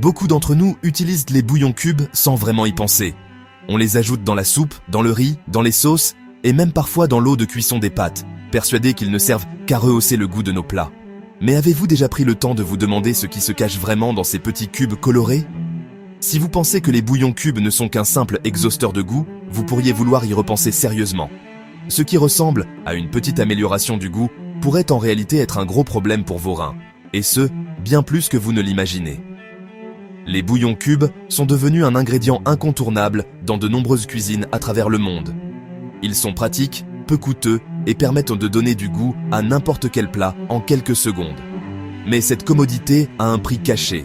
Beaucoup d'entre nous utilisent les bouillons cubes sans vraiment y penser. On les ajoute dans la soupe, dans le riz, dans les sauces et même parfois dans l'eau de cuisson des pâtes, persuadés qu'ils ne servent qu'à rehausser le goût de nos plats. Mais avez-vous déjà pris le temps de vous demander ce qui se cache vraiment dans ces petits cubes colorés? Si vous pensez que les bouillons cubes ne sont qu'un simple exhausteur de goût, vous pourriez vouloir y repenser sérieusement. Ce qui ressemble à une petite amélioration du goût pourrait en réalité être un gros problème pour vos reins, et ce, bien plus que vous ne l'imaginez. Les bouillons cubes sont devenus un ingrédient incontournable dans de nombreuses cuisines à travers le monde. Ils sont pratiques, peu coûteux et permettent de donner du goût à n'importe quel plat en quelques secondes. Mais cette commodité a un prix caché.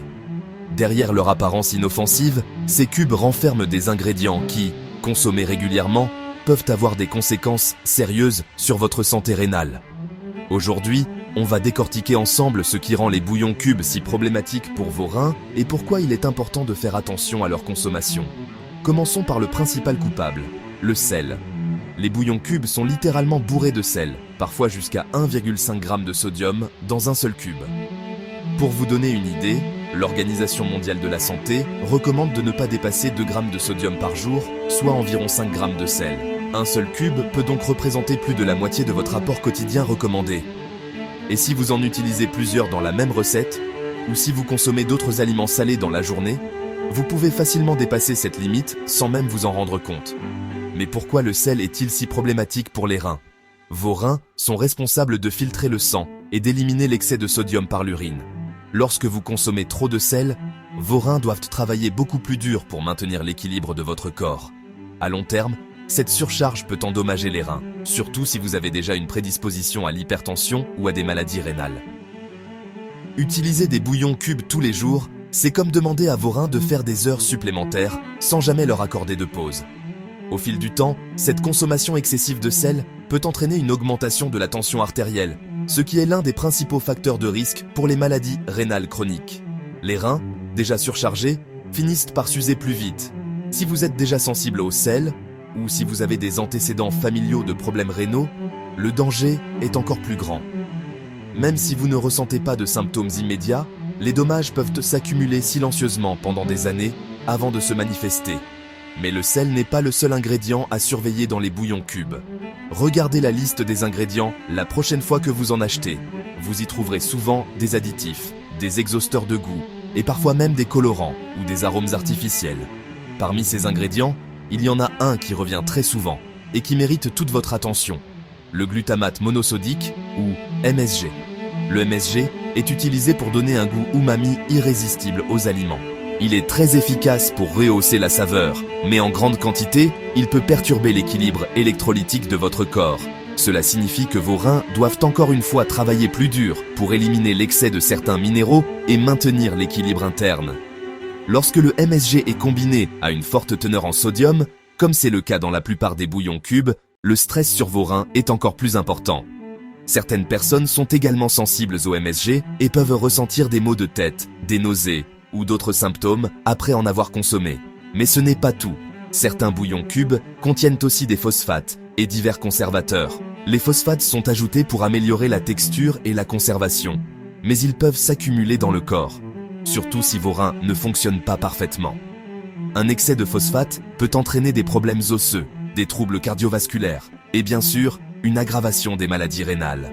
Derrière leur apparence inoffensive, ces cubes renferment des ingrédients qui, consommés régulièrement, peuvent avoir des conséquences sérieuses sur votre santé rénale. Aujourd'hui, on va décortiquer ensemble ce qui rend les bouillons cubes si problématiques pour vos reins et pourquoi il est important de faire attention à leur consommation. Commençons par le principal coupable, le sel. Les bouillons cubes sont littéralement bourrés de sel, parfois jusqu'à 1,5 g de sodium dans un seul cube. Pour vous donner une idée, l'Organisation mondiale de la santé recommande de ne pas dépasser 2 g de sodium par jour, soit environ 5 g de sel. Un seul cube peut donc représenter plus de la moitié de votre apport quotidien recommandé. Et si vous en utilisez plusieurs dans la même recette, ou si vous consommez d'autres aliments salés dans la journée, vous pouvez facilement dépasser cette limite sans même vous en rendre compte. Mais pourquoi le sel est-il si problématique pour les reins? Vos reins sont responsables de filtrer le sang et d'éliminer l'excès de sodium par l'urine. Lorsque vous consommez trop de sel, vos reins doivent travailler beaucoup plus dur pour maintenir l'équilibre de votre corps. À long terme, cette surcharge peut endommager les reins, surtout si vous avez déjà une prédisposition à l'hypertension ou à des maladies rénales. Utiliser des bouillons cubes tous les jours, c'est comme demander à vos reins de faire des heures supplémentaires sans jamais leur accorder de pause. Au fil du temps, cette consommation excessive de sel peut entraîner une augmentation de la tension artérielle, ce qui est l'un des principaux facteurs de risque pour les maladies rénales chroniques. Les reins, déjà surchargés, finissent par s'user plus vite. Si vous êtes déjà sensible au sel, ou si vous avez des antécédents familiaux de problèmes rénaux, le danger est encore plus grand. Même si vous ne ressentez pas de symptômes immédiats, les dommages peuvent s'accumuler silencieusement pendant des années avant de se manifester. Mais le sel n'est pas le seul ingrédient à surveiller dans les bouillons cubes. Regardez la liste des ingrédients la prochaine fois que vous en achetez. Vous y trouverez souvent des additifs, des exhausteurs de goût, et parfois même des colorants ou des arômes artificiels. Parmi ces ingrédients, il y en a un qui revient très souvent et qui mérite toute votre attention, le glutamate monosodique ou MSG. Le MSG est utilisé pour donner un goût umami irrésistible aux aliments. Il est très efficace pour rehausser la saveur, mais en grande quantité, il peut perturber l'équilibre électrolytique de votre corps. Cela signifie que vos reins doivent encore une fois travailler plus dur pour éliminer l'excès de certains minéraux et maintenir l'équilibre interne. Lorsque le MSG est combiné à une forte teneur en sodium, comme c'est le cas dans la plupart des bouillons cubes, le stress sur vos reins est encore plus important. Certaines personnes sont également sensibles au MSG et peuvent ressentir des maux de tête, des nausées ou d'autres symptômes après en avoir consommé. Mais ce n'est pas tout. Certains bouillons cubes contiennent aussi des phosphates et divers conservateurs. Les phosphates sont ajoutés pour améliorer la texture et la conservation, mais ils peuvent s'accumuler dans le corps, surtout si vos reins ne fonctionnent pas parfaitement. Un excès de phosphate peut entraîner des problèmes osseux, des troubles cardiovasculaires et bien sûr, une aggravation des maladies rénales.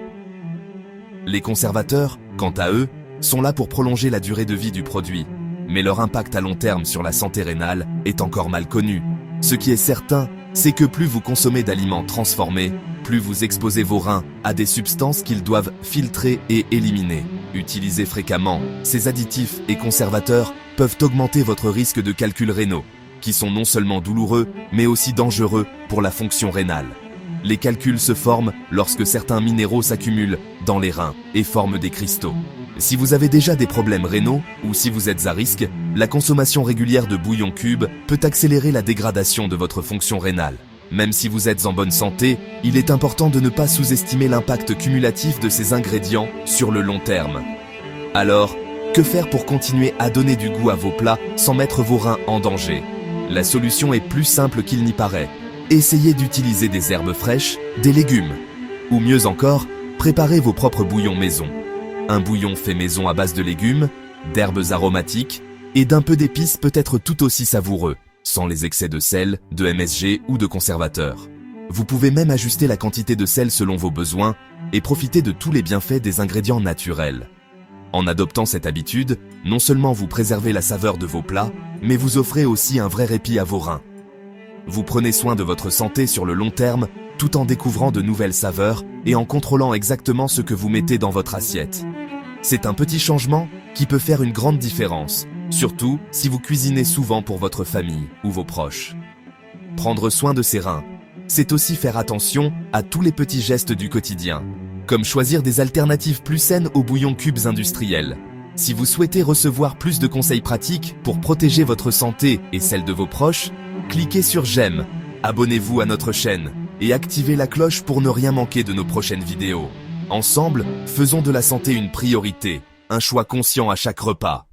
Les conservateurs, quant à eux, sont là pour prolonger la durée de vie du produit, mais leur impact à long terme sur la santé rénale est encore mal connu. Ce qui est certain, c'est que plus vous consommez d'aliments transformés, plus vous exposez vos reins à des substances qu'ils doivent filtrer et éliminer. Utilisés fréquemment, ces additifs et conservateurs peuvent augmenter votre risque de calculs rénaux, qui sont non seulement douloureux, mais aussi dangereux pour la fonction rénale. Les calculs se forment lorsque certains minéraux s'accumulent dans les reins et forment des cristaux. Si vous avez déjà des problèmes rénaux ou si vous êtes à risque, la consommation régulière de bouillons cubes peut accélérer la dégradation de votre fonction rénale. Même si vous êtes en bonne santé, il est important de ne pas sous-estimer l'impact cumulatif de ces ingrédients sur le long terme. Alors, que faire pour continuer à donner du goût à vos plats sans mettre vos reins en danger? La solution est plus simple qu'il n'y paraît. Essayez d'utiliser des herbes fraîches, des légumes. Ou mieux encore, préparez vos propres bouillons maison. Un bouillon fait maison à base de légumes, d'herbes aromatiques, Et d'un peu d'épices peut être tout aussi savoureux, sans les excès de sel, de MSG ou de conservateurs. Vous pouvez même ajuster la quantité de sel selon vos besoins et profiter de tous les bienfaits des ingrédients naturels. En adoptant cette habitude, non seulement vous préservez la saveur de vos plats, mais vous offrez aussi un vrai répit à vos reins. Vous prenez soin de votre santé sur le long terme, tout en découvrant de nouvelles saveurs et en contrôlant exactement ce que vous mettez dans votre assiette. C'est un petit changement qui peut faire une grande différence, surtout si vous cuisinez souvent pour votre famille ou vos proches. Prendre soin de ses reins, c'est aussi faire attention à tous les petits gestes du quotidien, comme choisir des alternatives plus saines aux bouillons cubes industriels. Si vous souhaitez recevoir plus de conseils pratiques pour protéger votre santé et celle de vos proches, cliquez sur j'aime, abonnez-vous à notre chaîne et activez la cloche pour ne rien manquer de nos prochaines vidéos. Ensemble, faisons de la santé une priorité, un choix conscient à chaque repas.